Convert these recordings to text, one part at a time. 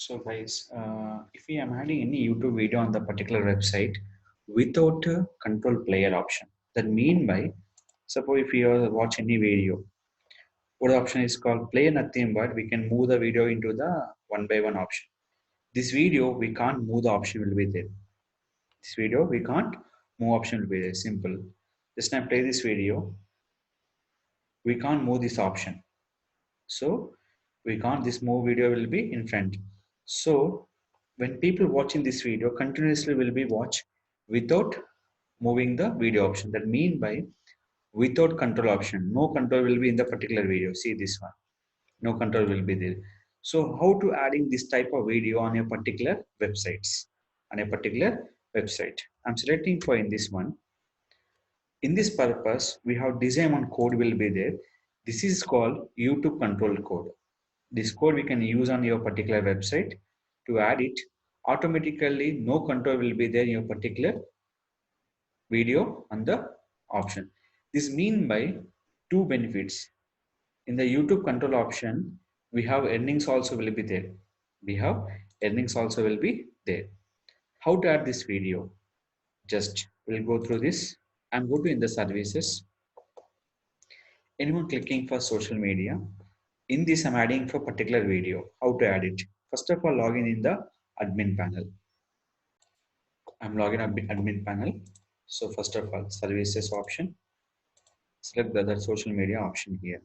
So guys, if we am adding any YouTube video on the particular website without a control player option, that mean by suppose if you are watch any video, what option is called play nothing but we can move the video into the one by one option. This video we can't move the option will be there. This video we can't move option will be there. Simple. Just now play this video, we can't move this option. So we can't, this move video will be in front. So when people watching this video continuously will be watch without moving the video option. That mean by without control option, no control will be in the particular video. See this one, no control will be there. So how to adding this type of video on a particular websites, on a particular website? I'm selecting for in this one. In this purpose, we have design one code will be there. This is called YouTube control code. This code we can use on your particular website. To add it, automatically no control will be there in your particular video on the option. This mean by two benefits. In the YouTube control option, we have earnings also will be there. We have earnings also will be there. How to add this video? Just we'll go through this. I'm going to in the services. Anyone clicking for social media? In this, I'm adding for particular video. How to add it? First of all, login in the admin panel. I'm logging up admin panel. So first of all, services option. Select the other social media option here.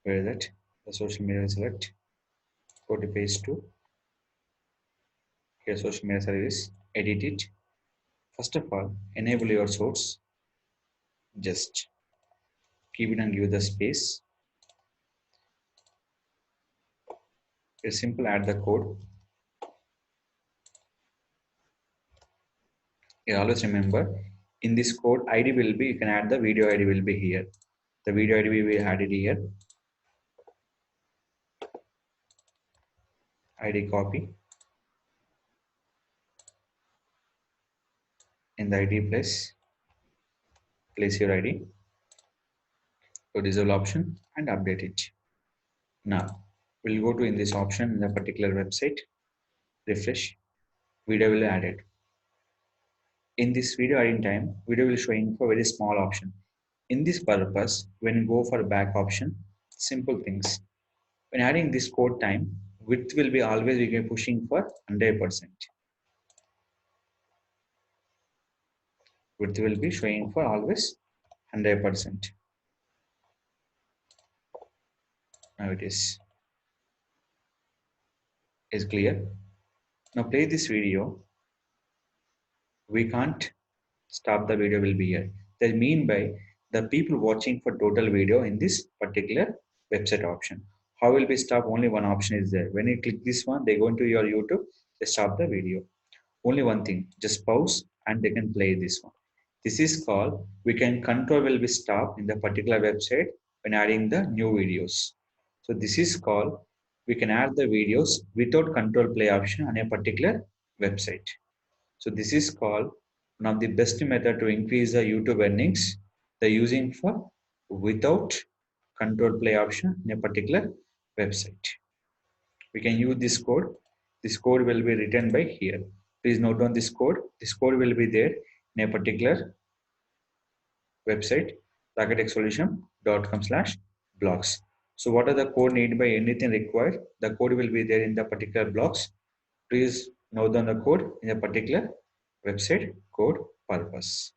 Where is it? The social media select. Go to page 2. Here social media service. Edit it. First of all, enable your source. Just keep it and give the space. It's simple, add the code. You always remember in this code ID will be, you can add the video ID will be here. The video ID we will add it here. ID copy. In the ID place your ID. So disable option and update it. Now we'll go to in this option in the particular website. Refresh. Video will be added. In this video adding time, video will showing for very small option. In this purpose, when you go for back option, simple things. When adding this code time, width will be always we can pushing for 100%. Width will be showing for always 100%. Now it is clear. Now play this video. We can't stop the video will be here. That mean by the people watching for total video in this particular website option. How will we stop? Only one option is there. When you click this one, they go into your YouTube, they stop the video. Only one thing, just pause and they can play this one. This is called, we can control will be stopped in the particular website when adding the new videos. So this is called, we can add the videos without control play option on a particular website. So this is called one of the best method to increase the YouTube earnings. They're using for without control play option in a particular website. We can use this code. This code will be written by here. Please note down this code. This code will be there in a particular website, raketechsolution.com/blogs. So what are the code needed by anything required? The code will be there in the particular blogs. Please note down the code in a particular website code purpose.